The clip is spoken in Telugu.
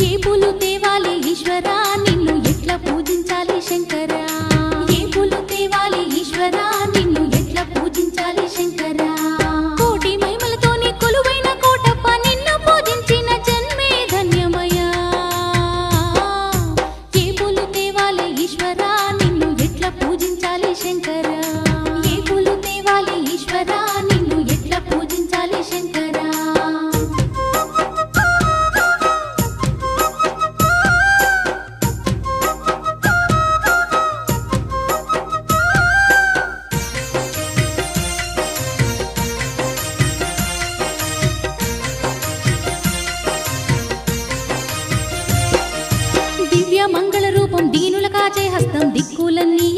ఏ పూలు తేవాలి ఈశ్వరా నిన్ను ఎట్లా పూజించాలి శంకరా ఏ పూలు తేవాలి ఈశ్వరా నిన్ను ఎట్లా పూజించాలి శంకరా కోటి మహిమలతోని కొలువైన కోటప్ప నిన్ను పూజించిన జన్మే ధన్యమయ్యా ఏ పూలు తేవాలి ఈశ్వరా నిన్ను ఎట్లా పూజించాలి శంకరా ఏ పూలు తేవాలి ఈశ్వరా నిన్ను ఎట్లా పూజించాలి శంకరా దివ్య మంగళ రూపం దీనుల కాచే హస్తం దిక్కులన్నీ